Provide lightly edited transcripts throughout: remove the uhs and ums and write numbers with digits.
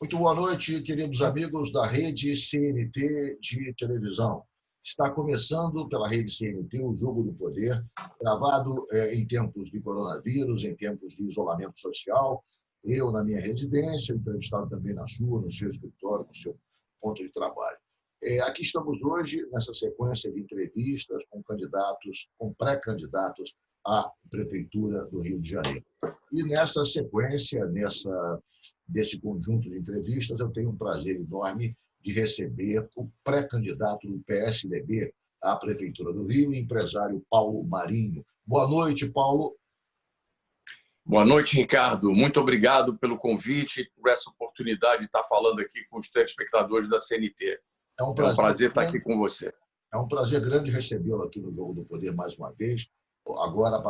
Muito boa noite, queridos amigos da rede CNT de televisão. Está começando pela rede CNT o Jogo do Poder, gravado em tempos de coronavírus, em tempos de isolamento social. Eu na minha residência, entrevistado também na sua, no seu escritório, no seu ponto de trabalho. Aqui estamos hoje nessa sequência de entrevistas com candidatos, com pré-candidatos à Prefeitura do Rio de Janeiro. E nessa sequência, desse conjunto de entrevistas, eu tenho um prazer enorme de receber o pré-candidato do PSDB à Prefeitura do Rio, o empresário Paulo Marinho. Boa noite, Paulo. Boa noite, Ricardo. Muito obrigado pelo convite e por essa oportunidade de estar falando aqui com os telespectadores da CNT. É um prazer estar aqui com você. É um prazer grande recebê-lo aqui no Jogo do Poder mais uma vez, agora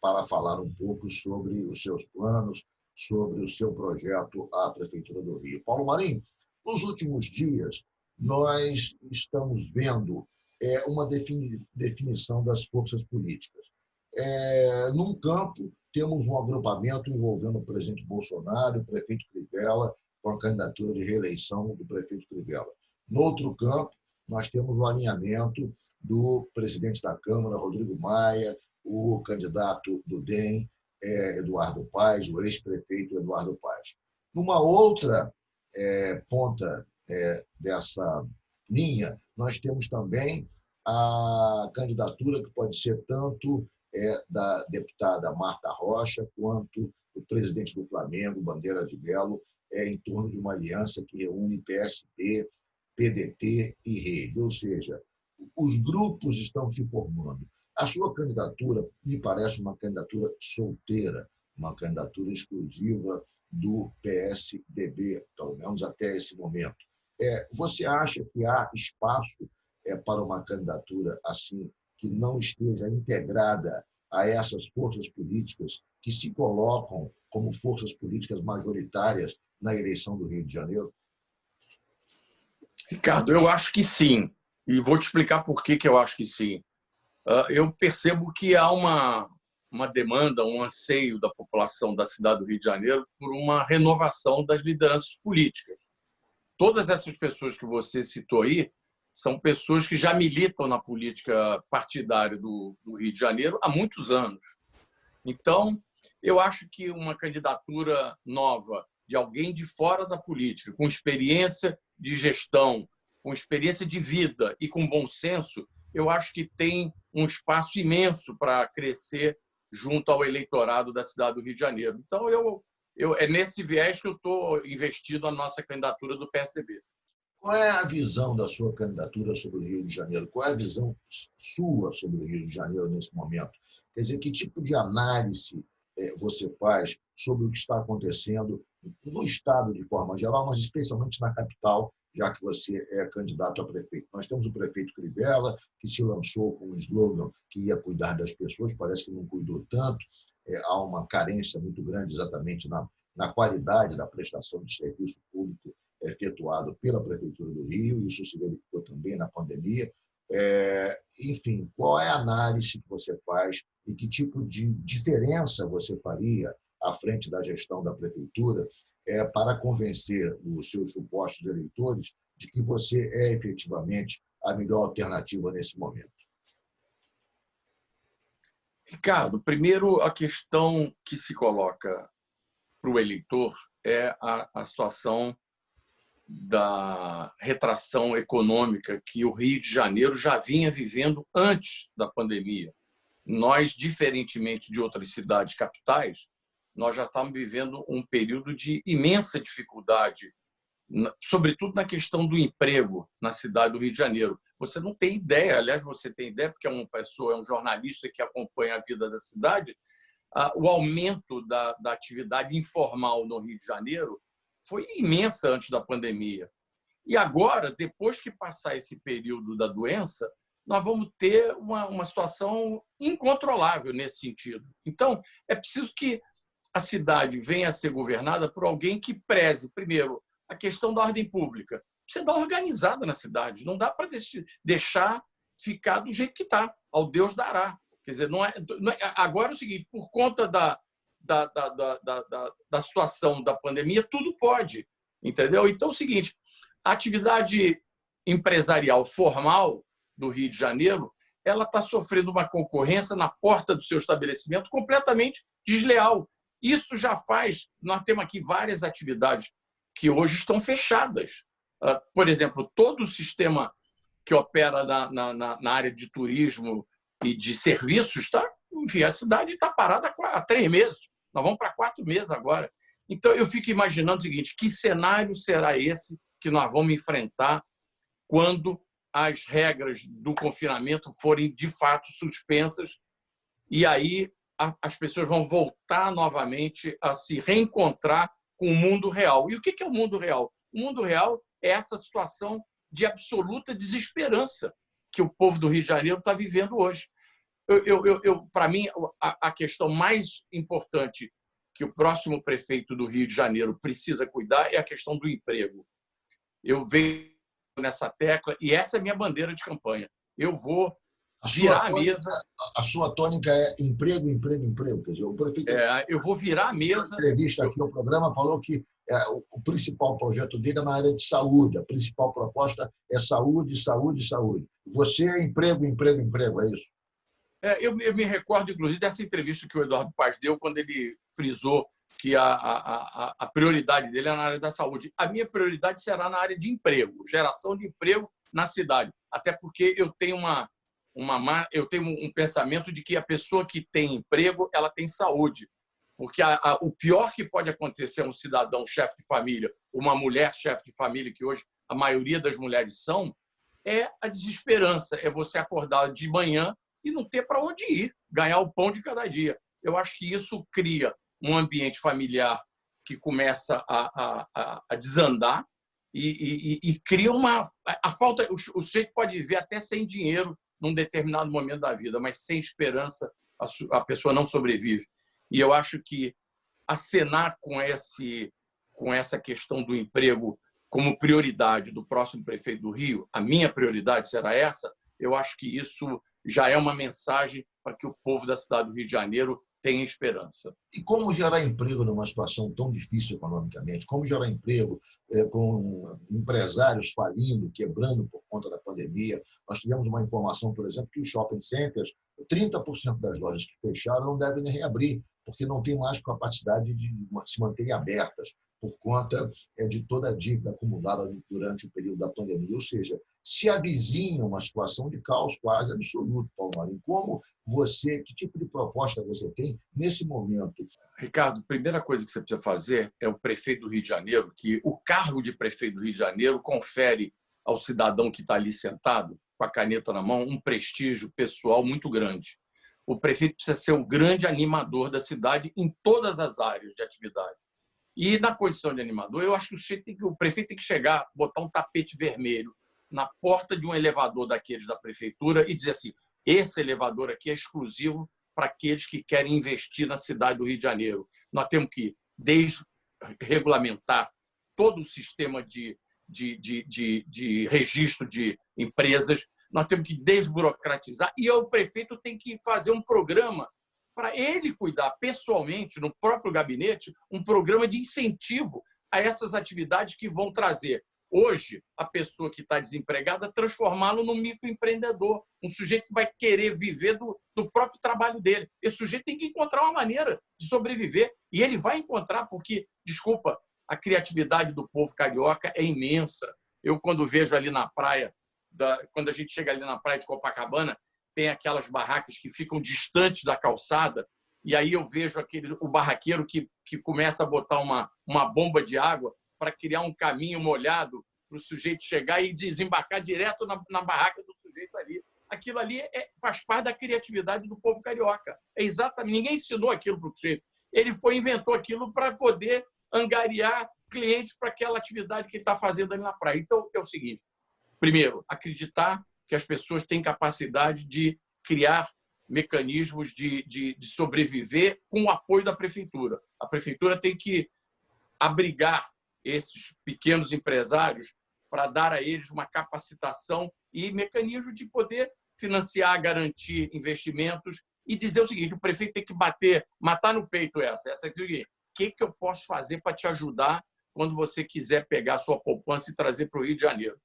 para falar um pouco sobre os seus planos, sobre o seu projeto à Prefeitura do Rio. Paulo Marinho, nos últimos dias, nós estamos vendo uma definição das forças políticas. Num campo, temos um agrupamento envolvendo o presidente Bolsonaro e o prefeito Crivella, com a candidatura de reeleição do prefeito Crivella. No outro campo, nós temos o alinhamento do presidente da Câmara, Rodrigo Maia, o candidato do DEM, Eduardo Paes, o ex-prefeito Eduardo Paes. Numa outra ponta dessa linha, nós temos também a candidatura que pode ser tanto da deputada Marta Rocha quanto do presidente do Flamengo, Bandeira de Mello, em torno de uma aliança que reúne PSB, PDT e Rede. Ou seja, os grupos estão se formando. A sua candidatura me parece uma candidatura solteira, uma candidatura exclusiva do PSDB, pelo menos até esse momento. Você acha que há espaço para uma candidatura assim, que não esteja integrada a essas forças políticas que se colocam como forças políticas majoritárias na eleição do Rio de Janeiro? Ricardo, eu acho que sim. E vou te explicar por que eu acho que sim. Eu percebo que há uma demanda, um anseio da população da cidade do Rio de Janeiro por uma renovação das lideranças políticas. Todas essas pessoas que você citou aí são pessoas que já militam na política partidária do Rio de Janeiro há muitos anos. Então, eu acho que uma candidatura nova de alguém de fora da política, com experiência de gestão, com experiência de vida e com bom senso, eu acho que tem um espaço imenso para crescer junto ao eleitorado da cidade do Rio de Janeiro. Então, é nesse viés que eu estou investido na nossa candidatura do PSDB. Qual é a visão da sua candidatura sobre o Rio de Janeiro? Qual é a visão sua sobre o Rio de Janeiro nesse momento? Quer dizer, que tipo de análise você faz sobre o que está acontecendo no Estado de forma geral, mas especialmente na capital, já que você é candidato a prefeito? Nós temos o prefeito Crivella, que se lançou com um slogan que ia cuidar das pessoas, parece que não cuidou tanto. Há uma carência muito grande exatamente na qualidade da prestação de serviço público efetuado pela Prefeitura do Rio, isso se verificou também na pandemia. Enfim, qual é a análise que você faz e que tipo de diferença você faria à frente da gestão da Prefeitura para convencer os seus supostos eleitores de que você é efetivamente a melhor alternativa nesse momento? Ricardo, primeiro, a questão que se coloca para o eleitor é a situação da retração econômica que o Rio de Janeiro já vinha vivendo antes da pandemia. Nós, diferentemente de outras cidades capitais, nós já estamos vivendo um período de imensa dificuldade, sobretudo na questão do emprego na cidade do Rio de Janeiro. Você não tem ideia, aliás, você tem ideia, porque é um jornalista que acompanha a vida da cidade, o aumento da atividade informal no Rio de Janeiro foi imensa antes da pandemia. E agora, depois que passar esse período da doença, nós vamos ter uma situação incontrolável nesse sentido. Então, é preciso que a cidade venha a ser governada por alguém que preze, primeiro, a questão da ordem pública. Precisa dar organizada na cidade. Não dá para deixar ficar do jeito que está. Ao Deus dará. Quer dizer, agora é o seguinte, por conta da situação da pandemia, tudo pode. Entendeu? Então é o seguinte, a atividade empresarial formal do Rio de Janeiro, ela está sofrendo uma concorrência na porta do seu estabelecimento completamente desleal. Isso já faz... Nós temos aqui várias atividades que hoje estão fechadas. Por exemplo, todo o sistema que opera na área de turismo e de serviços, enfim, a cidade está parada há 3 meses. Nós vamos para 4 meses agora. Então, eu fico imaginando o seguinte, que cenário será esse que nós vamos enfrentar quando as regras do confinamento forem, de fato, suspensas e aí as pessoas vão voltar novamente a se reencontrar com o mundo real. E o que é o mundo real? O mundo real é essa situação de absoluta desesperança que o povo do Rio de Janeiro está vivendo hoje. Para mim, a questão mais importante que o próximo prefeito do Rio de Janeiro precisa cuidar é a questão do emprego. Eu venho nessa tecla e essa é a minha bandeira de campanha. Eu vou virar a mesa. A sua tônica é emprego, emprego, emprego. Quer dizer, o prefeito... eu vou virar a mesa. Na entrevista aqui ao programa falou que o principal projeto dele é na área de saúde. A principal proposta é saúde, saúde, saúde. Você é emprego, emprego, emprego, é isso? Eu me recordo, inclusive, dessa entrevista que o Eduardo Paz deu quando ele frisou que a prioridade dele é na área da saúde. A minha prioridade será na área de emprego, geração de emprego na cidade. Até porque eu tenho um pensamento de que a pessoa que tem emprego, ela tem saúde. Porque o pior que pode acontecer a um cidadão chefe de família, uma mulher chefe de família, que hoje a maioria das mulheres são, é a desesperança, é você acordar de manhã e não ter para onde ir, ganhar o pão de cada dia. Eu acho que isso cria um ambiente familiar que começa a desandar e cria a falta. O sujeito pode viver até sem dinheiro num determinado momento da vida, mas sem esperança a pessoa não sobrevive. E eu acho que acenar com essa questão do emprego como prioridade do próximo prefeito do Rio, a minha prioridade será essa, eu acho que isso já é uma mensagem para que o povo da cidade do Rio de Janeiro tenha esperança. E como gerar emprego numa situação tão difícil economicamente? Como gerar emprego com empresários falindo, quebrando por conta da pandemia? Nós tivemos uma informação, por exemplo, que os shopping centers, 30% das lojas que fecharam não devem nem reabrir, porque não tem mais capacidade de se manterem abertas por conta de toda a dívida acumulada durante o período da pandemia. Ou seja, se avizinha uma situação de caos quase absoluto, Paulo Marinho. Que tipo de proposta você tem nesse momento? Ricardo, a primeira coisa que você precisa fazer é o prefeito do Rio de Janeiro, que o cargo de prefeito do Rio de Janeiro confere ao cidadão que está ali sentado, com a caneta na mão, um prestígio pessoal muito grande. O prefeito precisa ser o grande animador da cidade em todas as áreas de atividade. E, na condição de animador, eu acho que o prefeito tem que chegar, botar um tapete vermelho na porta de um elevador daqueles da prefeitura e dizer assim, esse elevador aqui é exclusivo para aqueles que querem investir na cidade do Rio de Janeiro. Nós temos que desregulamentar todo o sistema de registro de empresas, nós temos que desburocratizar e o prefeito tem que fazer um programa para ele cuidar pessoalmente, no próprio gabinete, um programa de incentivo a essas atividades que vão trazer hoje a pessoa que está desempregada, transformá-lo num microempreendedor, um sujeito que vai querer viver do próprio trabalho dele. Esse sujeito tem que encontrar uma maneira de sobreviver e ele vai encontrar porque, desculpa, a criatividade do povo carioca é imensa. Eu, quando vejo ali na praia, quando a gente chega ali na praia de Copacabana, tem aquelas barracas que ficam distantes da calçada e aí eu vejo o barraqueiro que começa a botar uma bomba de água para criar um caminho molhado para o sujeito chegar e desembarcar direto na barraca do sujeito ali. Aquilo ali faz parte da criatividade do povo carioca. É exatamente, ninguém ensinou aquilo para o sujeito. Ele inventou aquilo para poder angariar clientes para aquela atividade que ele está fazendo ali na praia. Então, é o seguinte, primeiro, acreditar que as pessoas têm capacidade de criar mecanismos de sobreviver com o apoio da prefeitura. A prefeitura tem que abrigar esses pequenos empresários para dar a eles uma capacitação e mecanismo de poder financiar, garantir investimentos e dizer o seguinte, o prefeito tem que matar no peito essa é o seguinte, o que eu posso fazer para te ajudar, quando você quiser pegar a sua poupança e trazer para o Rio de Janeiro.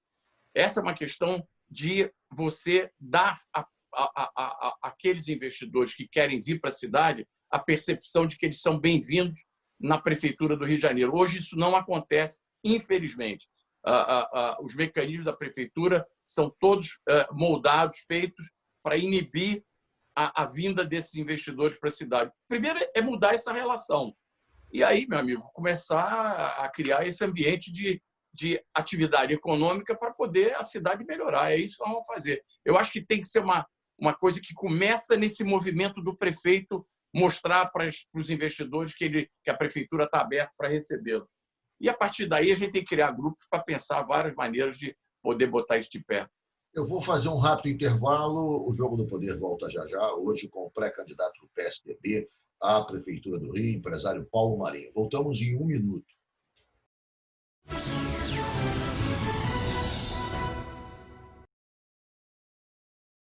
Essa é uma questão de você dar àqueles investidores que querem vir para a cidade a percepção de que eles são bem-vindos na Prefeitura do Rio de Janeiro. Hoje isso não acontece, infelizmente. Os mecanismos da Prefeitura são todos moldados, feitos para inibir a vinda desses investidores para a cidade. Primeiro é mudar essa relação. E aí, meu amigo, começar a criar esse ambiente de atividade econômica para poder a cidade melhorar. É isso que nós vamos fazer. Eu acho que tem que ser uma coisa que começa nesse movimento do prefeito mostrar para os investidores que a prefeitura está aberta para recebê-los. E, a partir daí, a gente tem que criar grupos para pensar várias maneiras de poder botar isso de pé. Eu vou fazer um rápido intervalo. O Jogo do Poder volta já já, hoje com o pré-candidato do PSDB à Prefeitura do Rio, empresário Paulo Marinho. Voltamos em 1 minuto.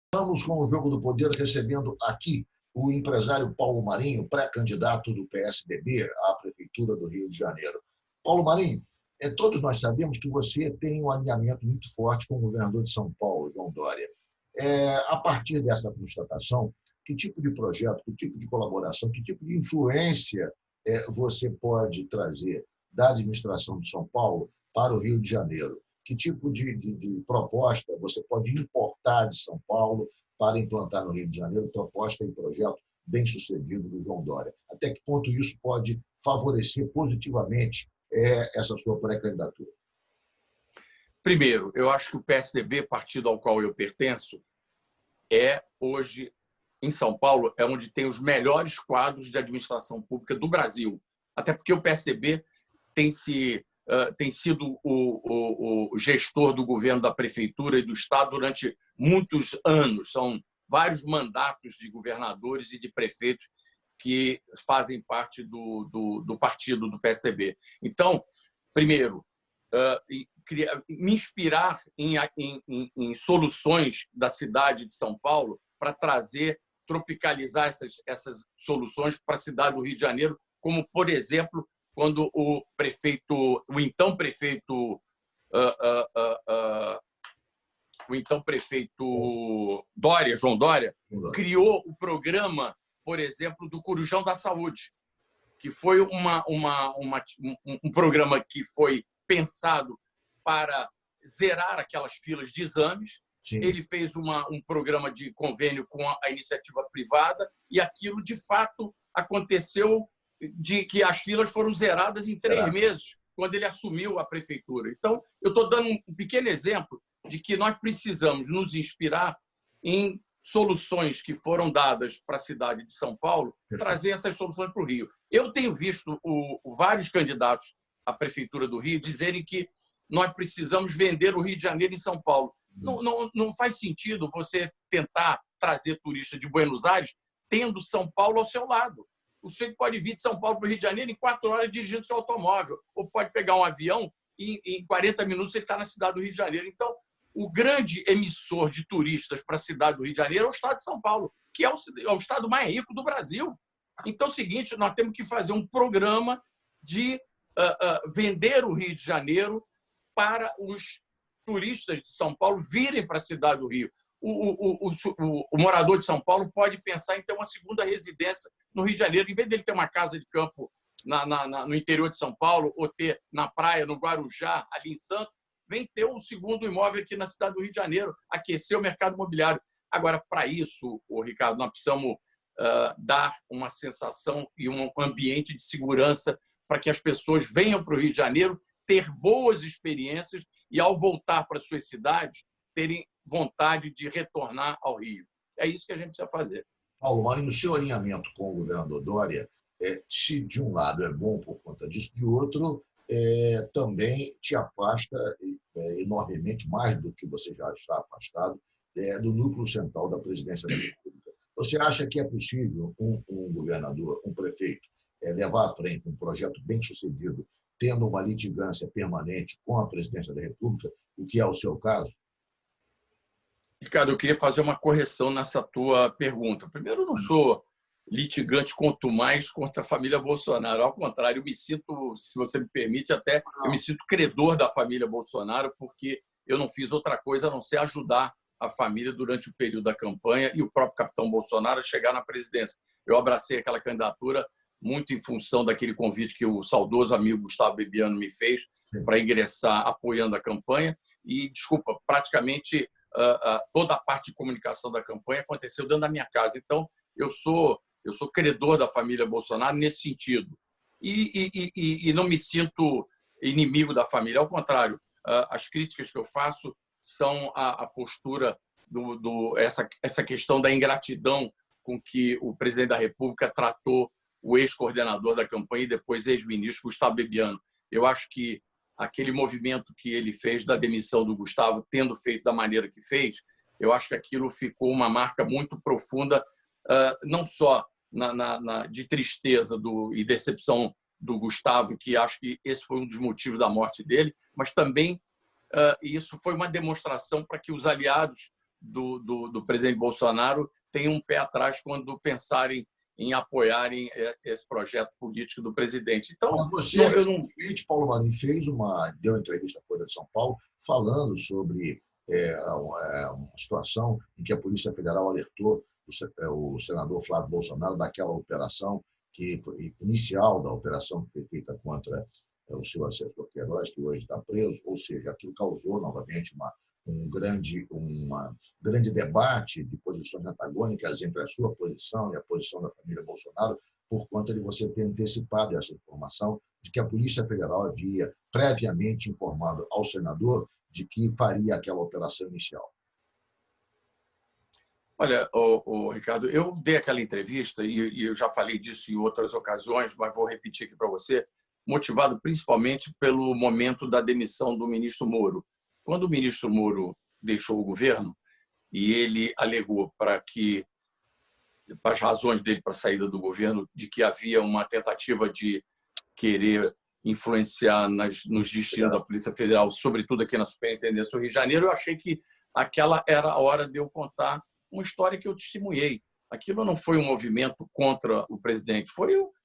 Estamos com o Jogo do Poder recebendo aqui o empresário Paulo Marinho, pré-candidato do PSDB à Prefeitura do Rio de Janeiro. Paulo Marinho, todos nós sabemos que você tem um alinhamento muito forte com o governador de São Paulo, João Dória. A partir dessa constatação, que tipo de projeto, que tipo de colaboração, que tipo de influência você pode trazer da administração de São Paulo para o Rio de Janeiro? Que tipo de proposta você pode importar de São Paulo para implantar no Rio de Janeiro, proposta e projeto bem-sucedido do João Dória? Até que ponto isso pode favorecer positivamente essa sua pré-candidatura? Primeiro, eu acho que o PSDB, partido ao qual eu pertenço, hoje, em São Paulo, é onde tem os melhores quadros de administração pública do Brasil. Até porque o PSDB tem sido o gestor do governo da prefeitura e do Estado durante muitos anos. São vários mandatos de governadores e de prefeitos que fazem parte do partido do PSDB. Então, primeiro, me inspirar em soluções da cidade de São Paulo para tropicalizar essas soluções para a cidade do Rio de Janeiro, como, por exemplo, quando o então prefeito Dória, João Dória, criou o programa, por exemplo, do Corujão da Saúde, que foi um programa que foi pensado para zerar aquelas filas de exames. Sim. Ele fez um programa de convênio com a iniciativa privada e aquilo, de fato, aconteceu, de que as filas foram zeradas em 3 meses, quando ele assumiu a prefeitura. Então, eu estou dando um pequeno exemplo de que nós precisamos nos inspirar em soluções que foram dadas para a cidade de São Paulo, trazer essas soluções para o Rio. Eu tenho visto vários candidatos à prefeitura do Rio dizerem que nós precisamos vender o Rio de Janeiro em São Paulo. Não faz sentido você tentar trazer turista de Buenos Aires tendo São Paulo ao seu lado. O sujeito pode vir de São Paulo para o Rio de Janeiro em 4 horas dirigindo seu automóvel, ou pode pegar um avião e em 40 minutos ele está na cidade do Rio de Janeiro. Então, o grande emissor de turistas para a cidade do Rio de Janeiro é o estado de São Paulo, que é o estado mais rico do Brasil. Então é o seguinte, nós temos que fazer um programa de vender o Rio de Janeiro para os turistas de São Paulo virem para a cidade do Rio. O morador de São Paulo pode pensar em ter uma segunda residência no Rio de Janeiro, em vez dele ter uma casa de campo no interior de São Paulo, ou ter na praia, no Guarujá, ali em Santos, vem ter um segundo imóvel aqui na cidade do Rio de Janeiro, aquecer o mercado imobiliário. Agora, para isso, Ricardo, nós precisamos dar uma sensação e um ambiente de segurança para que as pessoas venham para o Rio de Janeiro ter boas experiências e, ao voltar para suas cidades, terem vontade de retornar ao Rio. É isso que a gente precisa fazer. Paulo Marinho, o seu alinhamento com o governador Dória, se de um lado é bom por conta disso, de outro, também te afasta enormemente, mais do que você já está afastado, do núcleo central da presidência da República. Você acha que é possível um governador, um prefeito, levar à frente um projeto bem-sucedido, tendo uma litigância permanente com a presidência da República, o que é o seu caso? Ricardo, eu queria fazer uma correção nessa tua pergunta. Primeiro, eu não sou litigante quanto mais contra a família Bolsonaro. Ao contrário, eu me sinto, se você me permite, até eu me sinto credor da família Bolsonaro, porque eu não fiz outra coisa a não ser ajudar a família durante o período da campanha e o próprio capitão Bolsonaro a chegar na presidência. Eu abracei aquela candidatura muito em função daquele convite que o saudoso amigo Gustavo Bebiano me fez para ingressar apoiando a campanha. E, desculpa, praticamente toda a parte de comunicação da campanha aconteceu dentro da minha casa. Então, eu sou credor da família Bolsonaro nesse sentido. E não me sinto inimigo da família. Ao contrário, as críticas que eu faço são a postura essa questão da ingratidão com que o presidente da República tratou o ex-coordenador da campanha e depois ex-ministro Gustavo Bebiano. Eu acho que aquele movimento que ele fez da demissão do Gustavo, tendo feito da maneira que fez, eu acho que aquilo ficou uma marca muito profunda, não só de tristeza e decepção do Gustavo, que acho que esse foi um dos motivos da morte dele, mas também isso foi uma demonstração para que os aliados do presidente Bolsonaro tenham um pé atrás quando pensarem em apoiarem esse projeto político do presidente. Então, você, Paulo Marinho, deu uma entrevista à Folha de São Paulo falando sobre uma situação em que a Polícia Federal alertou o senador Flávio Bolsonaro daquela operação que foi inicial da operação que foi feita contra o seu assessor Queiroz, que hoje está preso, ou seja, aquilo causou novamente um grande debate de posições antagônicas entre a sua posição e a posição da família Bolsonaro, por conta de você ter antecipado essa informação de que a Polícia Federal havia previamente informado ao senador de que faria aquela operação inicial. Olha, Ricardo, eu dei aquela entrevista e eu já falei disso em outras ocasiões, mas vou repetir aqui para você, motivado principalmente pelo momento da demissão do ministro Moro. Quando o ministro Moro deixou o governo e ele alegou para as razões dele para a saída do governo, de que havia uma tentativa de querer influenciar nos destinos da Polícia Federal, sobretudo aqui na Superintendência do Rio de Janeiro, eu achei que aquela era a hora de eu contar uma história que eu testemunhei. Aquilo não foi um movimento contra o presidente,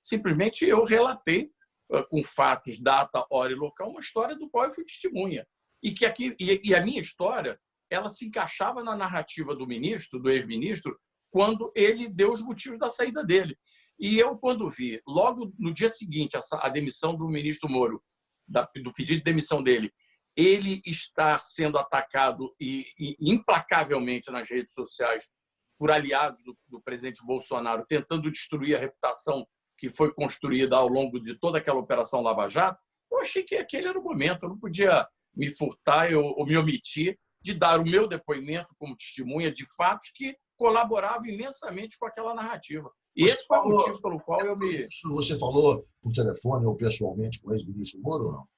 simplesmente eu relatei com fatos, data, hora e local, uma história do qual eu fui testemunha. E a minha história, ela se encaixava na narrativa do ex-ministro, quando ele deu os motivos da saída dele. E eu, quando vi, logo no dia seguinte, a demissão do ministro Moro, do pedido de demissão dele, ele está sendo atacado implacavelmente nas redes sociais por aliados do presidente Bolsonaro, tentando destruir a reputação que foi construída ao longo de toda aquela Operação Lava Jato, eu achei que aquele era o momento. Eu não podia me furtar ou me omitir de dar o meu depoimento como testemunha de fatos que colaboravam imensamente com aquela narrativa. E esse foi o motivo pelo qual eu me... Você falou por telefone ou pessoalmente com o ex-ministro Moro ou não?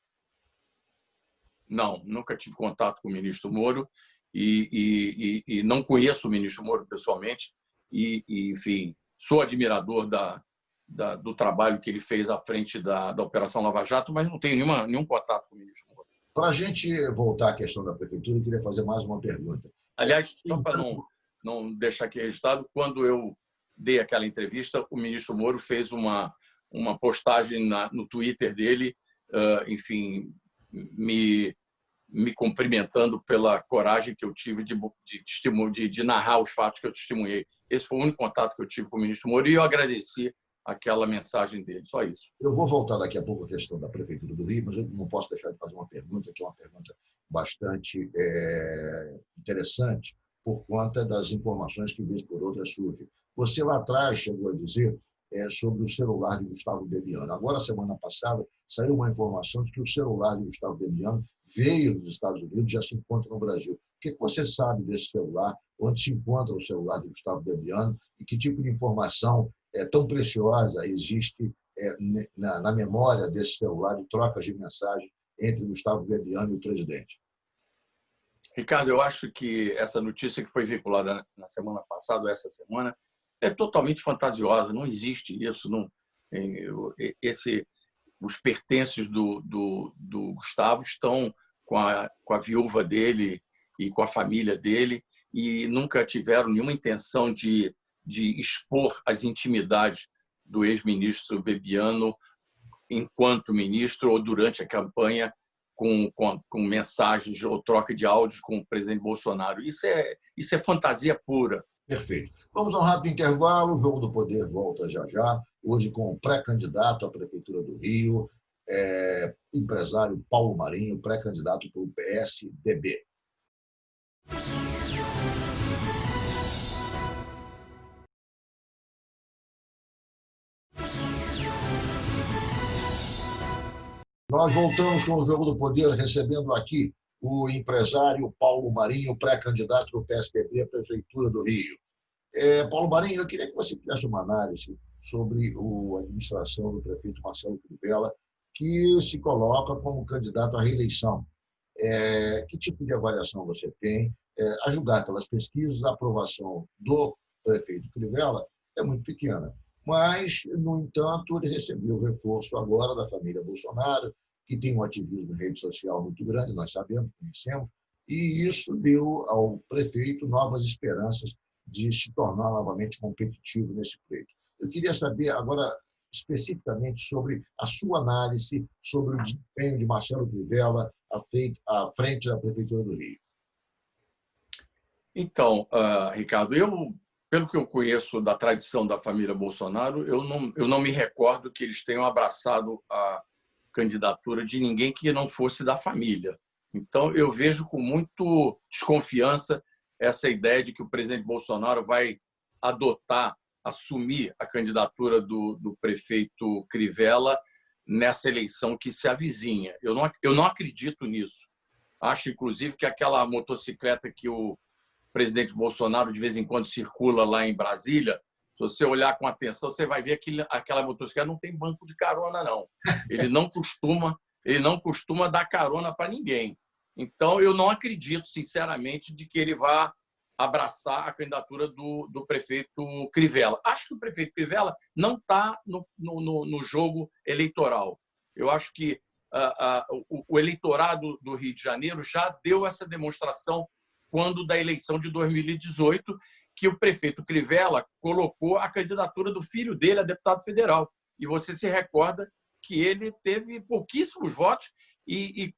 Não, nunca tive contato com o ministro Moro e não conheço o ministro Moro pessoalmente enfim, sou admirador do trabalho que ele fez à frente da Operação Lava Jato, mas não tenho nenhum contato com o ministro Moro. Para a gente voltar à questão da prefeitura, eu queria fazer mais uma pergunta. Aliás, só para não deixar aqui registrado, quando eu dei aquela entrevista, o ministro Moro fez uma postagem no Twitter dele, enfim, me cumprimentando pela coragem que eu tive de narrar os fatos que eu testemunhei. Esse foi o único contato que eu tive com o ministro Moro e eu agradeci aquela mensagem dele, só isso. Eu vou voltar daqui a pouco à questão da Prefeitura do Rio, mas eu não posso deixar de fazer uma pergunta, que é uma pergunta bastante interessante, por conta das informações que, vez por outra, surgem. Você lá atrás chegou a dizer sobre o celular de Gustavo Bebiano. Agora, semana passada, saiu uma informação de que o celular de Gustavo Bebiano veio dos Estados Unidos e já se encontra no Brasil. O que você sabe desse celular? Onde se encontra o celular de Gustavo Bebiano? E que tipo de informação tão preciosa existe na memória desse celular de trocas de mensagem entre Gustavo Bebiano e o presidente? Ricardo, eu acho que essa notícia que foi veiculada na semana passada, ou essa semana, é totalmente fantasiosa. Não existe isso. Os pertences do Gustavo estão com a viúva dele e com a família dele e nunca tiveram nenhuma intenção de de expor as intimidades do ex-ministro Bebiano enquanto ministro ou durante a campanha com mensagens ou troca de áudios com o presidente Bolsonaro. Isso é fantasia pura. Perfeito. Vamos a um rápido intervalo. O Jogo do Poder volta já já. Hoje com o pré-candidato à Prefeitura do Rio, empresário Paulo Marinho, pré-candidato pelo PSDB. Nós voltamos com o Jogo do Poder, recebendo aqui o empresário Paulo Marinho, pré-candidato do PSDB à Prefeitura do Rio. Paulo Marinho, eu queria que você fizesse uma análise sobre a administração do prefeito Marcelo Crivella, que se coloca como candidato à reeleição. Que tipo de avaliação você tem? A julgar pelas pesquisas, a aprovação do prefeito Crivella é muito pequena. Mas, no entanto, ele recebeu o reforço agora da família Bolsonaro, que tem um ativismo em rede social muito grande, nós sabemos, conhecemos, e isso deu ao prefeito novas esperanças de se tornar novamente competitivo nesse pleito. Eu queria saber agora especificamente sobre a sua análise sobre o desempenho de Marcelo Crivella à frente da Prefeitura do Rio. Então, Ricardo, pelo que eu conheço da tradição da família Bolsonaro, eu não me recordo que eles tenham abraçado a candidatura de ninguém que não fosse da família. Então, eu vejo com muito desconfiança essa ideia de que o presidente Bolsonaro vai assumir a candidatura do prefeito Crivella nessa eleição que se avizinha. Eu não acredito nisso. Acho, inclusive, que aquela motocicleta que o presidente Bolsonaro de vez em quando circula lá em Brasília, se você olhar com atenção, você vai ver que aquela motocicleta não tem banco de carona, não. Ele não costuma dar carona para ninguém. Então, eu não acredito, sinceramente, de que ele vá abraçar a candidatura do prefeito Crivella. Acho que o prefeito Crivella não está no jogo eleitoral. Eu acho que o eleitorado do Rio de Janeiro já deu essa demonstração quando da eleição de 2018, que o prefeito Crivella colocou a candidatura do filho dele a deputado federal. E você se recorda que ele teve pouquíssimos votos e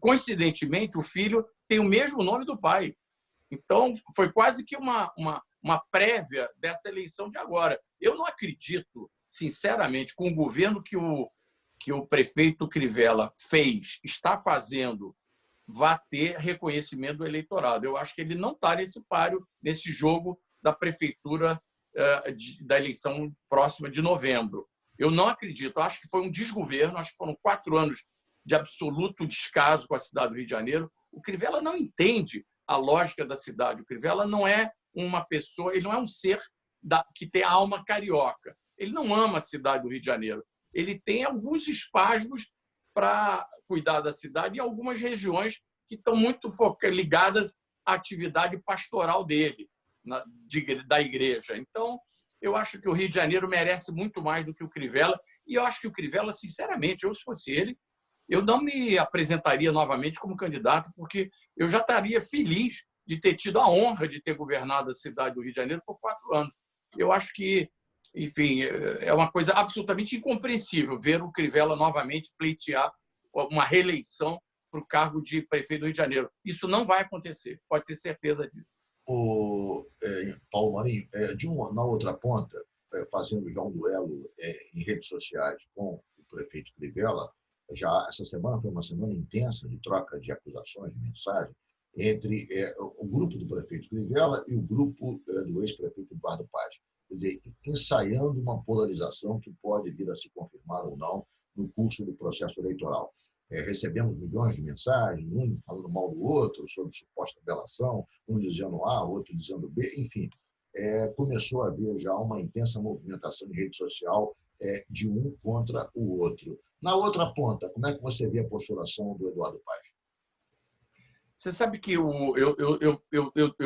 coincidentemente, o filho tem o mesmo nome do pai. Então, foi quase que uma prévia dessa eleição de agora. Eu não acredito, sinceramente, com o governo que o prefeito Crivella está fazendo, vai ter reconhecimento do eleitorado. Eu acho que ele não está nesse páreo, nesse jogo da prefeitura da eleição próxima de novembro. Eu não acredito. Eu acho que foi um desgoverno, acho que foram 4 anos de absoluto descaso com a cidade do Rio de Janeiro. O Crivella não entende a lógica da cidade. O Crivella não é uma pessoa, ele não é um ser que tem a alma carioca. Ele não ama a cidade do Rio de Janeiro. Ele tem alguns espasmos para cuidar da cidade e algumas regiões que estão muito ligadas à atividade pastoral dele, da igreja. Então, eu acho que o Rio de Janeiro merece muito mais do que o Crivella, e eu acho que o Crivella, sinceramente, se fosse ele, eu não me apresentaria novamente como candidato, porque eu já estaria feliz de ter tido a honra de ter governado a cidade do Rio de Janeiro por 4 anos. Eu acho que, enfim, é uma coisa absolutamente incompreensível ver o Crivella novamente pleitear uma reeleição para o cargo de prefeito do Rio de Janeiro. Isso não vai acontecer, pode ter certeza disso. Paulo Marinho, na outra ponta, fazendo já um duelo em redes sociais com o prefeito Crivella, já essa semana foi uma semana intensa de troca de acusações, de mensagem, entre o grupo do prefeito Crivella e o grupo do ex-prefeito Eduardo Paes. Quer dizer, ensaiando uma polarização que pode vir a se confirmar ou não no curso do processo eleitoral. Recebemos milhões de mensagens, um falando mal do outro, sobre suposta delação, um dizendo A, outro dizendo B, enfim. Começou a haver já uma intensa movimentação em rede social de um contra o outro. Na outra ponta, como é que você vê a postulação do Eduardo Paes? Você sabe que eu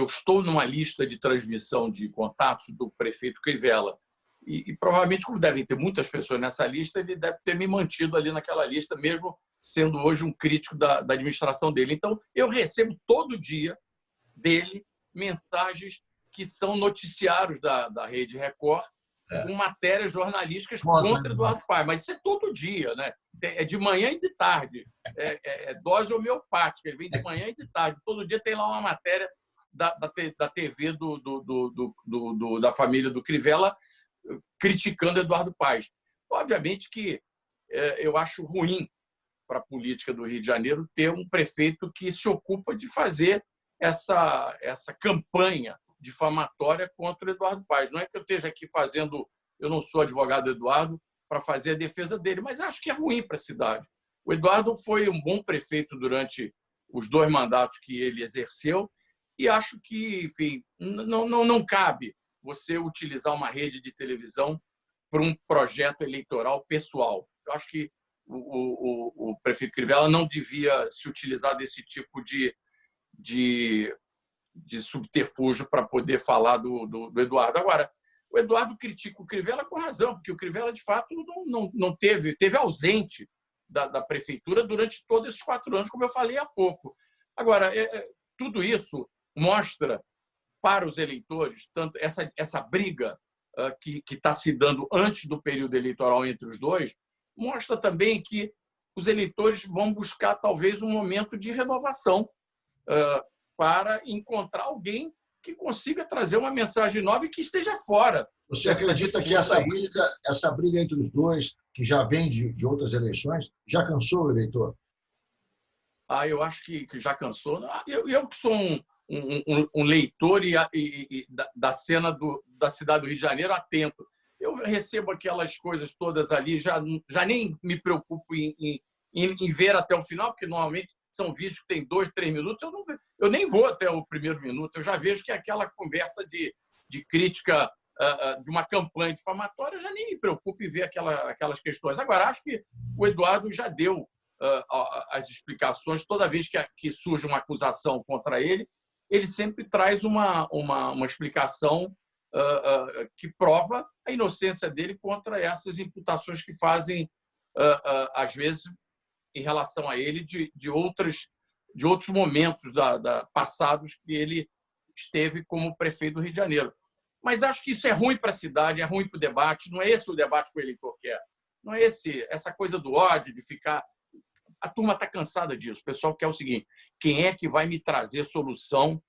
estou numa lista de transmissão de contatos do prefeito Crivella e provavelmente, como devem ter muitas pessoas nessa lista, ele deve ter me mantido ali naquela lista, mesmo sendo hoje um crítico da administração dele. Então, eu recebo todo dia dele mensagens que são noticiários da Rede Record, com matérias jornalísticas contra Eduardo Paes. Mas isso é todo dia, né? É de manhã e de tarde. É dose homeopática. Ele vem de manhã e de tarde. Todo dia tem lá uma matéria da TV da família do Crivella criticando Eduardo Paes. Obviamente que eu acho ruim para a política do Rio de Janeiro ter um prefeito que se ocupa de fazer essa campanha difamatória contra o Eduardo Paes. Não é que eu esteja aqui fazendo, eu não sou advogado do Eduardo, para fazer a defesa dele, mas acho que é ruim para a cidade. O Eduardo foi um bom prefeito durante os 2 mandatos que ele exerceu e acho que, enfim, não cabe você utilizar uma rede de televisão para um projeto eleitoral pessoal. Eu acho que o prefeito Crivella não devia se utilizar desse tipo de subterfúgio para poder falar do Eduardo. Agora, o Eduardo critica o Crivella com razão, porque o Crivella, de fato, não teve ausente da prefeitura durante todos esses 4 anos, como eu falei há pouco. Agora, tudo isso mostra para os eleitores tanto essa briga que está se dando antes do período eleitoral entre os dois, mostra também que os eleitores vão buscar, talvez, um momento de renovação para encontrar alguém que consiga trazer uma mensagem nova e que esteja fora. Você acredita que essa briga entre os dois, que já vem de outras eleições, já cansou o eleitor? Eu acho que já cansou. Eu que sou um leitor da cena da cidade do Rio de Janeiro atento. Eu recebo aquelas coisas todas ali, já nem me preocupo em ver até o final, porque normalmente são vídeos que têm 2, 3 minutos, eu nem vou até o primeiro minuto, eu já vejo que é aquela conversa de crítica de uma campanha difamatória, eu já nem me preocupo em ver aquelas questões. Agora, acho que o Eduardo já deu as explicações, toda vez que surge uma acusação contra ele sempre traz uma explicação que prova a inocência dele contra essas imputações que fazem, às vezes, em relação a ele, de outros momentos passados que ele esteve como prefeito do Rio de Janeiro. Mas acho que isso é ruim para a cidade, é ruim para o debate, não é esse o debate que o eleitor quer. Não é essa coisa do ódio, de ficar... A turma está cansada disso. O pessoal quer o seguinte: quem é que vai me trazer solução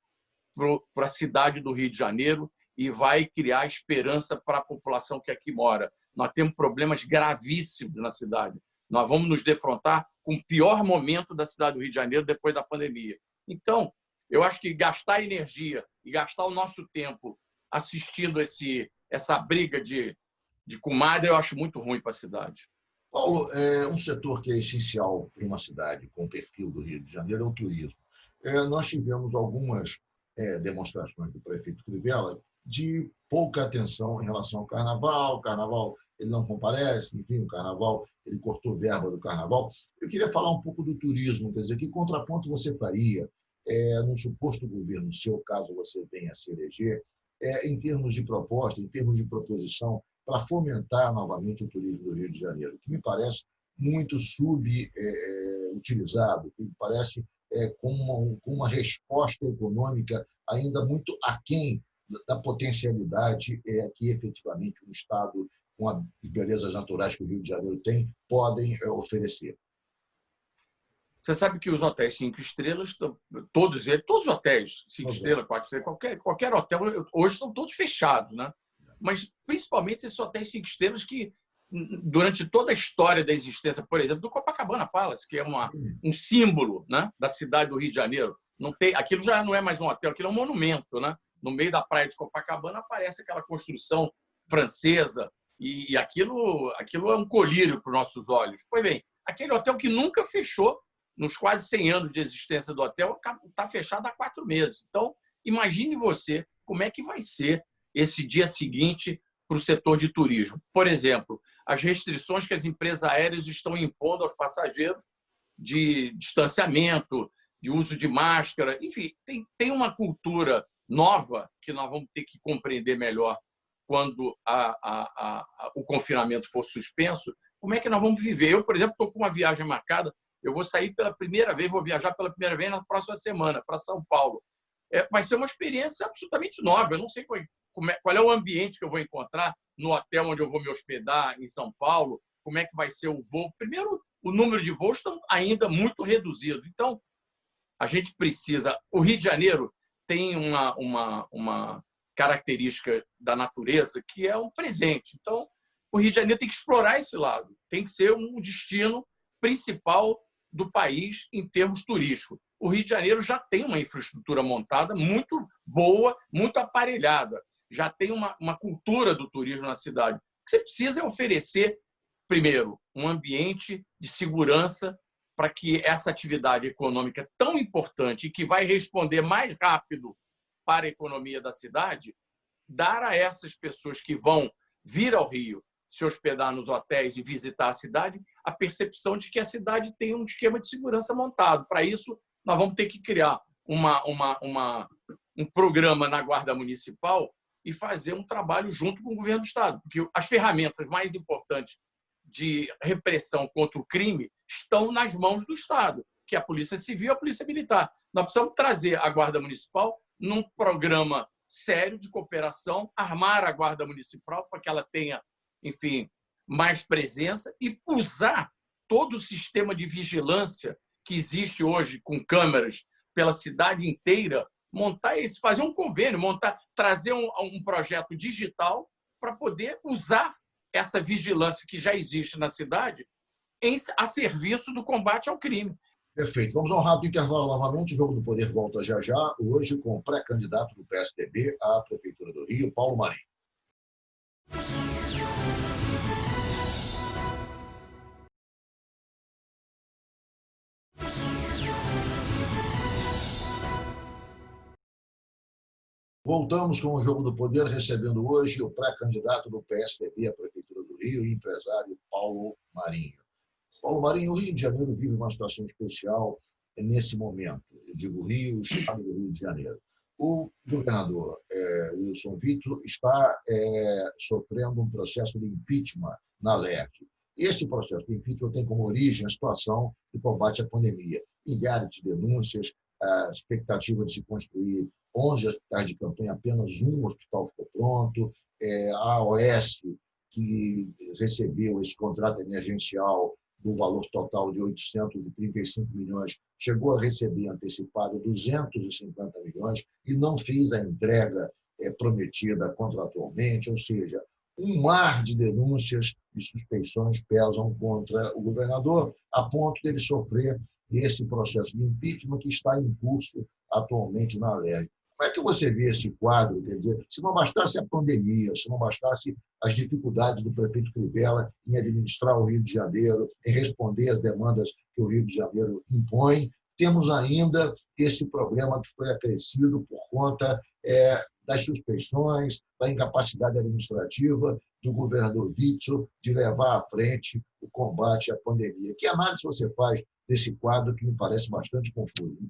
para a cidade do Rio de Janeiro e vai criar esperança para a população que aqui mora? Nós temos problemas gravíssimos na cidade. Nós vamos nos defrontar com o pior momento da cidade do Rio de Janeiro depois da pandemia. Então, eu acho que gastar energia e gastar o nosso tempo assistindo essa briga de comadre, eu acho muito ruim para a cidade. Paulo, um setor que é essencial para uma cidade com o perfil do Rio de Janeiro é o turismo. Nós tivemos algumas demonstrações do prefeito Crivella de pouca atenção em relação ao carnaval. O carnaval ele não comparece, enfim, o carnaval ele cortou verba do carnaval. Eu queria falar um pouco do turismo, quer dizer, que contraponto você faria num suposto governo seu, caso você venha a se eleger, em termos de proposta, em termos de proposição, para fomentar novamente o turismo do Rio de Janeiro, que me parece muito subutilizado, que me parece com uma resposta econômica ainda muito aquém da potencialidade que efetivamente um Estado, com as belezas naturais que o Rio de Janeiro tem, podem oferecer. Você sabe que os hotéis 5 estrelas, todos os hotéis 5 estrelas, 4 estrelas, qualquer hotel, hoje estão todos fechados, né? Mas principalmente esses hotéis 5 estrelas que, durante toda a história da existência, por exemplo, do Copacabana Palace, que é um símbolo, né, da cidade do Rio de Janeiro, aquilo já não é mais um hotel, aquilo é um monumento, né? No meio da praia de Copacabana aparece aquela construção francesa e aquilo é um colírio para os nossos olhos. Pois bem, aquele hotel que nunca fechou, nos quase 100 anos de existência do hotel, está fechado há 4 meses. Então, imagine você como é que vai ser esse dia seguinte para o setor de turismo. Por exemplo, as restrições que as empresas aéreas estão impondo aos passageiros de distanciamento, de uso de máscara. Enfim, tem uma cultura nova que nós vamos ter que compreender melhor quando o confinamento for suspenso. Como é que nós vamos viver? Eu, por exemplo, estou com uma viagem marcada. Eu vou sair pela primeira vez, vou viajar pela primeira vez na próxima semana para São Paulo. vai ser uma experiência absolutamente nova. Eu não sei qual é o ambiente que eu vou encontrar no hotel onde eu vou me hospedar em São Paulo, como é que vai ser o voo. Primeiro, o número de voos está ainda muito reduzido. Então, a gente precisa... O Rio de Janeiro tem uma característica da natureza que é um presente. Então, o Rio de Janeiro tem que explorar esse lado. Tem que ser um destino principal do país em termos turísticos. O Rio de Janeiro já tem uma infraestrutura montada muito boa, muito aparelhada. Já tem uma cultura do turismo na cidade. O que você precisa é oferecer, primeiro, um ambiente de segurança para que essa atividade econômica tão importante e que vai responder mais rápido para a economia da cidade, dar a essas pessoas que vão vir ao Rio, se hospedar nos hotéis e visitar a cidade, a percepção de que a cidade tem um esquema de segurança montado. Para isso, nós vamos ter que criar um programa na Guarda Municipal e fazer um trabalho junto com o governo do Estado, porque as ferramentas mais importantes de repressão contra o crime estão nas mãos do Estado, que é a Polícia Civil e a Polícia Militar. Nós precisamos trazer a Guarda Municipal num programa sério de cooperação, armar a Guarda Municipal para que ela tenha, enfim, mais presença e usar todo o sistema de vigilância que existe hoje com câmeras pela cidade inteira, fazer um convênio, trazer um projeto digital para poder usar essa vigilância que já existe na cidade a serviço do combate ao crime. Perfeito. Vamos a um rápido intervalo novamente. O Jogo do Poder volta já já, hoje com o pré-candidato do PSDB à Prefeitura do Rio, Paulo Marinho. Voltamos com o Jogo do Poder, recebendo hoje o pré-candidato do PSDB à Prefeitura do Rio, empresário Paulo Marinho. Paulo Marinho, o Rio de Janeiro vive uma situação especial nesse momento. Eu digo Rio, o estado do Rio de Janeiro. O governador Wilson Witzel está sofrendo um processo de impeachment na LERJ. Esse processo de impeachment tem como origem a situação de combate à pandemia. Milhares de denúncias, a expectativa de se construir 11 hospitais de campanha, apenas um hospital ficou pronto, a AOS, que recebeu esse contrato emergencial do valor total de 835 milhões, chegou a receber antecipado 250 milhões e não fez a entrega prometida contratualmente, ou seja, um mar de denúncias e suspeições pesam contra o governador, a ponto dele sofrer esse processo de impeachment que está em curso atualmente na LERJ. Como é que você vê esse quadro? Quer dizer, se não bastasse a pandemia, se não bastasse as dificuldades do prefeito Crivella em administrar o Rio de Janeiro, em responder às demandas que o Rio de Janeiro impõe, temos ainda esse problema que foi acrescido por conta das suspeições, da incapacidade administrativa do governador Witzel de levar à frente o combate à pandemia. Que análise você faz desse quadro que me parece bastante confuso?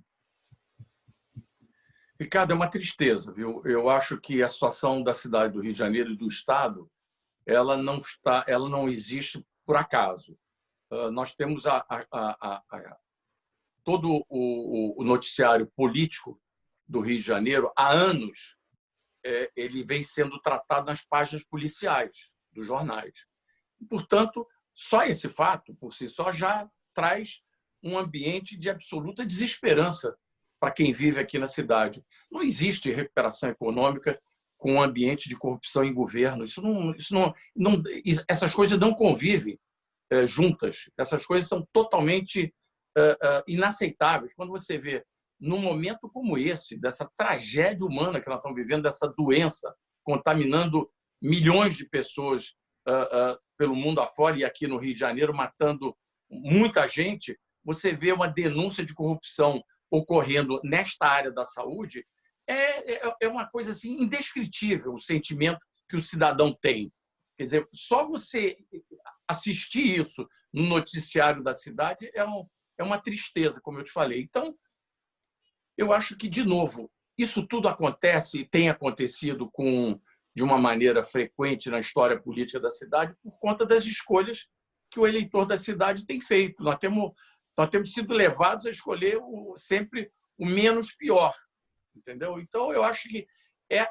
Ricardo, é uma tristeza, viu? Eu acho que a situação da cidade do Rio de Janeiro e do Estado, ela não existe por acaso. Nós temos todo o noticiário político do Rio de Janeiro, há anos, ele vem sendo tratado nas páginas policiais dos jornais. Portanto, só esse fato, por si só, já traz um ambiente de absoluta desesperança para quem vive aqui na cidade. Não existe recuperação econômica com um ambiente de corrupção em governo. Essas coisas não convivem juntas. Essas coisas são totalmente inaceitáveis. Quando você vê, num momento como esse, dessa tragédia humana que nós estamos vivendo, dessa doença contaminando milhões de pessoas pelo mundo afora e aqui no Rio de Janeiro, matando muita gente, você vê uma denúncia de corrupção ocorrendo nesta área da saúde, é uma coisa assim indescritível o sentimento que o cidadão tem. Quer dizer, só você assistir isso no noticiário da cidade é uma tristeza, como eu te falei. Então, eu acho que, de novo, isso tudo acontece e tem acontecido de uma maneira frequente na história política da cidade por conta das escolhas que o eleitor da cidade tem feito. Nós temos sido levados a escolher sempre o menos pior. entendeu? Então, eu acho que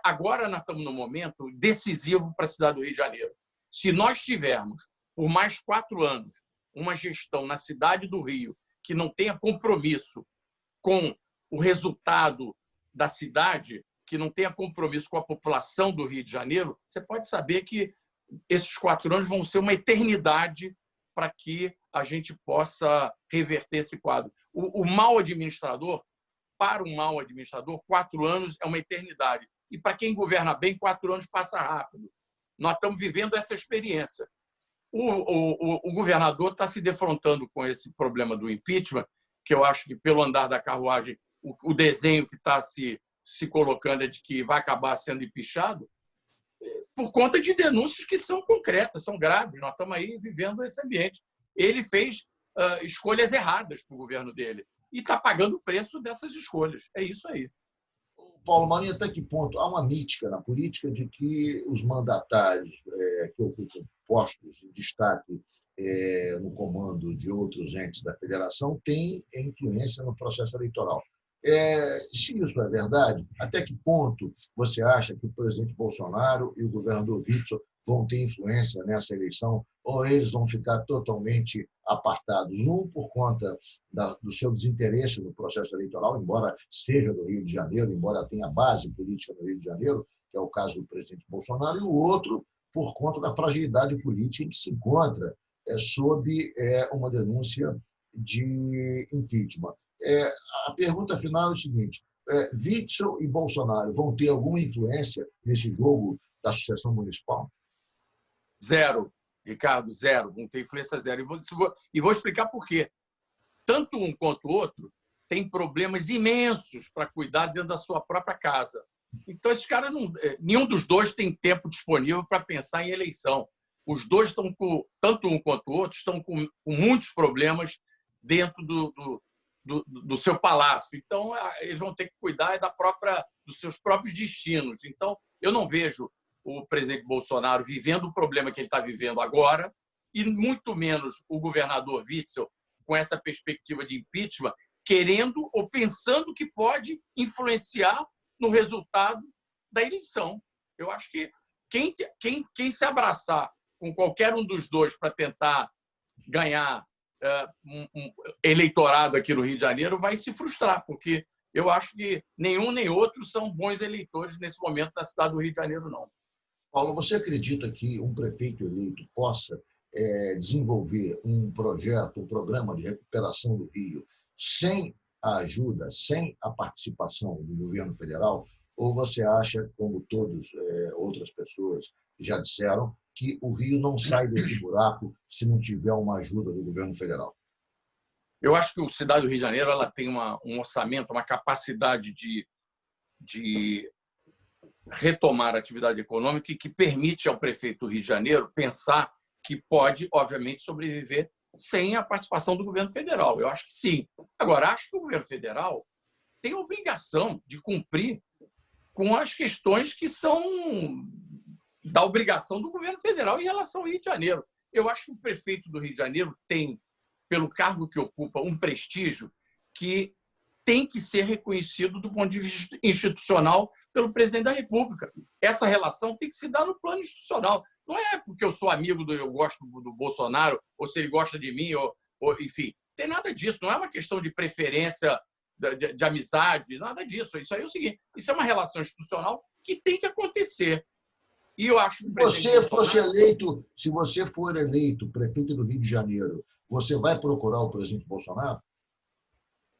agora nós estamos num momento decisivo para a cidade do Rio de Janeiro. Se nós tivermos, por mais 4 anos, uma gestão na cidade do Rio que não tenha compromisso com o resultado da cidade, que não tenha compromisso com a população do Rio de Janeiro, você pode saber que esses 4 anos vão ser uma eternidade para que a gente possa reverter esse quadro. O mau administrador, para um mau administrador, 4 anos é uma eternidade. E para quem governa bem, 4 anos passa rápido. Nós estamos vivendo essa experiência. O governador está se defrontando com esse problema do impeachment, que eu acho que, pelo andar da carruagem, o desenho que está se colocando é de que vai acabar sendo empichado, por conta de denúncias que são concretas, são graves. Nós estamos aí vivendo esse ambiente. Ele fez escolhas erradas para o governo dele e está pagando o preço dessas escolhas. É isso aí. Paulo Marinho, até que ponto há uma mítica na política de que os mandatários que ocupam postos de destaque no comando de outros entes da federação têm influência no processo eleitoral? Se isso é verdade, até que ponto você acha que o presidente Bolsonaro e o governador Witzel vão ter influência nessa eleição, ou eles vão ficar totalmente apartados? Um, por conta do seu desinteresse no processo eleitoral, embora seja do Rio de Janeiro, embora tenha base política no Rio de Janeiro, que é o caso do presidente Bolsonaro, e o outro, por conta da fragilidade política em que se encontra sob uma denúncia de impeachment. A pergunta final é o seguinte: Witzel e Bolsonaro vão ter alguma influência nesse jogo da sucessão municipal? Zero, Ricardo, zero. Não tem influência zero. E vou explicar por quê. Tanto um quanto o outro tem problemas imensos para cuidar dentro da sua própria casa. Então, esses caras nenhum dos dois tem tempo disponível para pensar em eleição. Os dois estão tanto um quanto o outro, estão com muitos problemas dentro do seu palácio. Então, eles vão ter que cuidar dos seus próprios destinos. Então, eu não vejo o presidente Bolsonaro vivendo o problema que ele está vivendo agora, e muito menos o governador Witzel, com essa perspectiva de impeachment, querendo ou pensando que pode influenciar no resultado da eleição. Eu acho que quem se abraçar com qualquer um dos dois para tentar ganhar um eleitorado aqui no Rio de Janeiro vai se frustrar, porque eu acho que nenhum nem outro são bons eleitores nesse momento da cidade do Rio de Janeiro, não. Paulo, você acredita que um prefeito eleito possa desenvolver um projeto, um programa de recuperação do Rio sem a ajuda, sem a participação do governo federal? Ou você acha, como todas outras pessoas já disseram, que o Rio não sai desse buraco se não tiver uma ajuda do governo federal? Eu acho que a cidade do Rio de Janeiro ela tem um orçamento, uma capacidade de retomar a atividade econômica e que permite ao prefeito do Rio de Janeiro pensar que pode, obviamente, sobreviver sem a participação do governo federal. Eu acho que sim. Agora, acho que o governo federal tem a obrigação de cumprir com as questões que são da obrigação do governo federal em relação ao Rio de Janeiro. Eu acho que o prefeito do Rio de Janeiro tem, pelo cargo que ocupa, um prestígio que tem que ser reconhecido do ponto de vista institucional pelo presidente da República. Essa relação tem que se dar no plano institucional. Não é porque eu sou amigo eu gosto do Bolsonaro, ou se ele gosta de mim, ou enfim. Tem nada disso. Não é uma questão de preferência, de amizade, nada disso. Isso aí é o seguinte: isso é uma relação institucional que tem que acontecer. E eu acho que se você for eleito prefeito do Rio de Janeiro, você vai procurar o presidente Bolsonaro?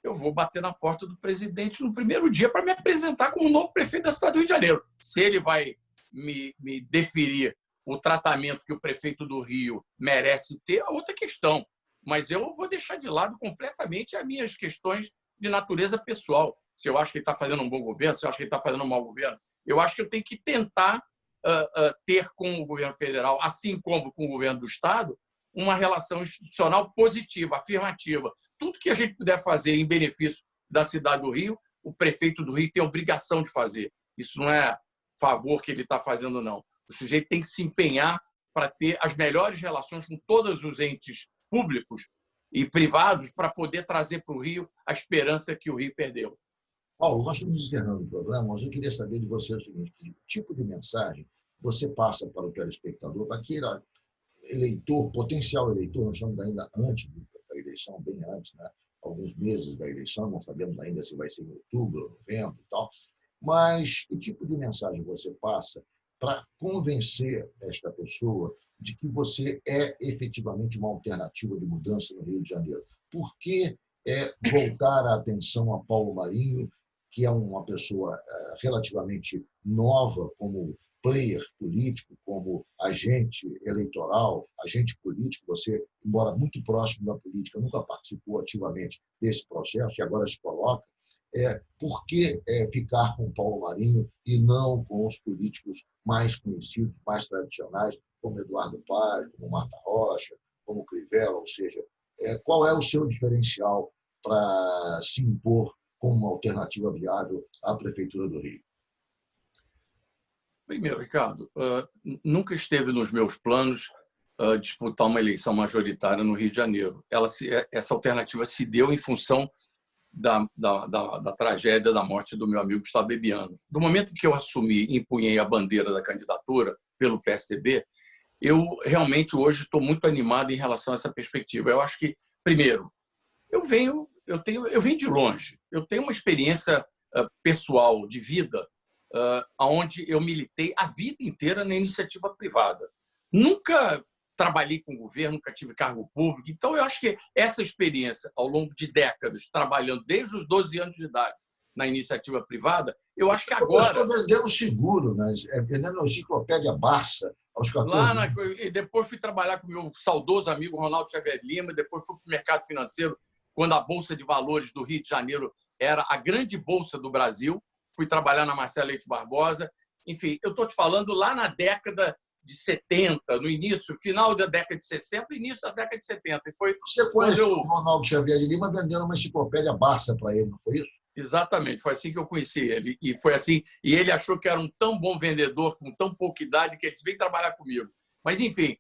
Eu vou bater na porta do presidente no primeiro dia para me apresentar como novo prefeito da cidade do Rio de Janeiro. Se ele vai me deferir o tratamento que o prefeito do Rio merece ter, é outra questão. Mas eu vou deixar de lado completamente as minhas questões de natureza pessoal. Se eu acho que ele está fazendo um bom governo, se eu acho que ele está fazendo um mau governo. Eu acho que eu tenho que tentar ter com o governo federal, assim como com o governo do Estado, uma relação institucional positiva, afirmativa. Tudo que a gente puder fazer em benefício da cidade do Rio, o prefeito do Rio tem a obrigação de fazer. Isso não é favor que ele está fazendo, não. O sujeito tem que se empenhar para ter as melhores relações com todos os entes públicos e privados para poder trazer para o Rio a esperança que o Rio perdeu. Paulo, nós estamos encerrando o programa, mas eu queria saber de você o seguinte: que tipo de mensagem você passa para o telespectador, para aquele eleitor, potencial eleitor, nós estamos ainda antes da eleição, bem antes, né? Alguns meses da eleição, não sabemos ainda se vai ser em outubro, novembro e tal, mas que tipo de mensagem você passa para convencer esta pessoa de que você é efetivamente uma alternativa de mudança no Rio de Janeiro? Por que voltar a atenção a Paulo Marinho, que é uma pessoa relativamente nova como player político, como agente eleitoral, agente político? Você, embora muito próximo da política, nunca participou ativamente desse processo e agora se coloca. Por que ficar com Paulo Marinho e não com os políticos mais conhecidos, mais tradicionais, como Eduardo Paes, como Marta Rocha, como Crivella? Ou seja, qual é o seu diferencial para se impor como uma alternativa viável à Prefeitura do Rio? Primeiro, Ricardo, nunca esteve nos meus planos disputar uma eleição majoritária no Rio de Janeiro. Essa alternativa se deu em função da tragédia da morte do meu amigo Gustavo Bebiano. Do momento que eu assumi e empunhei a bandeira da candidatura pelo PSDB, eu realmente hoje estou muito animado em relação a essa perspectiva. Eu acho que, primeiro, eu venho de longe. Eu tenho uma experiência pessoal de vida onde eu militei a vida inteira na iniciativa privada. Nunca trabalhei com o governo, nunca tive cargo público. Então, eu acho que essa experiência, ao longo de décadas, trabalhando desde os 12 anos de idade na iniciativa privada, eu acho que agora... Começou vendendo seguro, né? Vendendo a enciclopédia Barça aos 14 anos. E depois fui trabalhar com o meu saudoso amigo Ronaldo Xavier Lima, depois fui para o mercado financeiro, quando a Bolsa de Valores do Rio de Janeiro era a grande bolsa do Brasil. Fui trabalhar na Marcela Leite Barbosa. Enfim, eu estou te falando lá na década de 70, no início, final da década de 60, início da década de 70. E foi você conheceu o Ronaldo Xavier de Lima vendendo uma enciclopédia Barça para ele, não foi isso? Exatamente, foi assim que eu conheci ele. E foi assim, e ele achou que era um tão bom vendedor, com tão pouca idade, que ele disse: vem trabalhar comigo. Mas, enfim,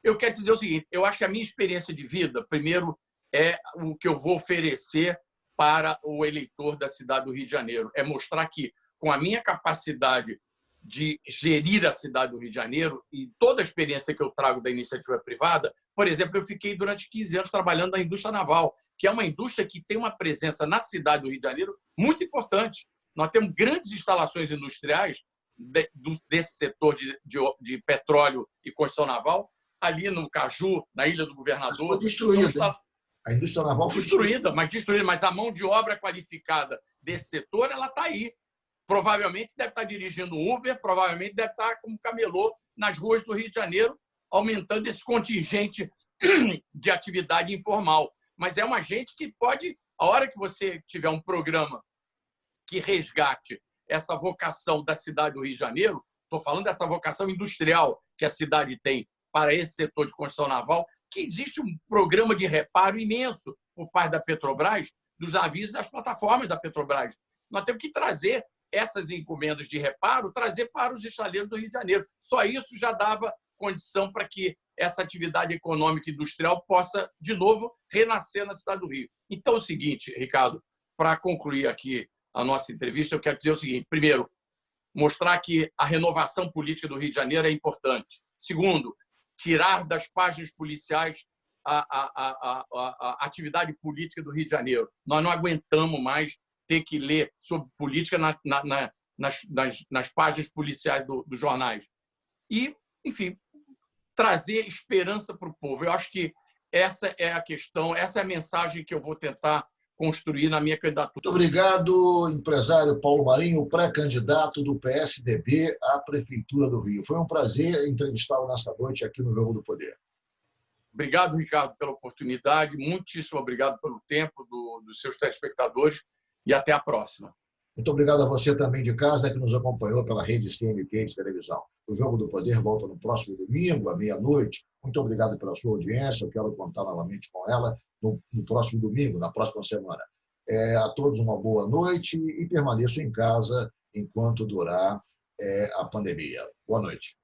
eu quero te dizer o seguinte: eu acho que a minha experiência de vida, primeiro, é o que eu vou oferecer para o eleitor da cidade do Rio de Janeiro. É mostrar que, com a minha capacidade de gerir a cidade do Rio de Janeiro e toda a experiência que eu trago da iniciativa privada, por exemplo, eu fiquei durante 15 anos trabalhando na indústria naval, que é uma indústria que tem uma presença na cidade do Rio de Janeiro muito importante. Nós temos grandes instalações industriais desse setor de petróleo e construção naval, ali no Caju, na Ilha do Governador. Mas foi destruída. A indústria naval foi destruída, mas a mão de obra qualificada desse setor, ela está aí. Provavelmente deve estar dirigindo Uber, provavelmente deve estar como camelô nas ruas do Rio de Janeiro, aumentando esse contingente de atividade informal. Mas é uma gente que pode, a hora que você tiver um programa que resgate essa vocação da cidade do Rio de Janeiro, estou falando dessa vocação industrial que a cidade tem para esse setor de construção naval, que existe um programa de reparo imenso por parte da Petrobras, dos navios e das plataformas da Petrobras. Nós temos que trazer essas encomendas de reparo, trazer para os estaleiros do Rio de Janeiro. Só isso já dava condição para que essa atividade econômica e industrial possa, de novo, renascer na cidade do Rio. Então, é o seguinte, Ricardo, para concluir aqui a nossa entrevista, eu quero dizer o seguinte: primeiro, mostrar que a renovação política do Rio de Janeiro é importante. Segundo, tirar das páginas policiais a atividade política do Rio de Janeiro. Nós não aguentamos mais ter que ler sobre política nas páginas policiais dos jornais. E, enfim, trazer esperança para o povo. Eu acho que essa é a questão, essa é a mensagem que eu vou tentar construir na minha candidatura. Muito obrigado, empresário Paulo Marinho, pré-candidato do PSDB à Prefeitura do Rio. Foi um prazer entrevistá-lo nesta noite aqui no Jogo do Poder. Obrigado, Ricardo, pela oportunidade. Muitíssimo obrigado pelo tempo dos seus telespectadores. E até a próxima. Muito obrigado a você também de casa que nos acompanhou pela rede CNT de televisão. O Jogo do Poder volta no próximo domingo, à meia-noite. Muito obrigado pela sua audiência. Eu quero contar novamente com ela no próximo domingo, na próxima semana. A todos uma boa noite e permaneçam em casa enquanto durar a pandemia. Boa noite.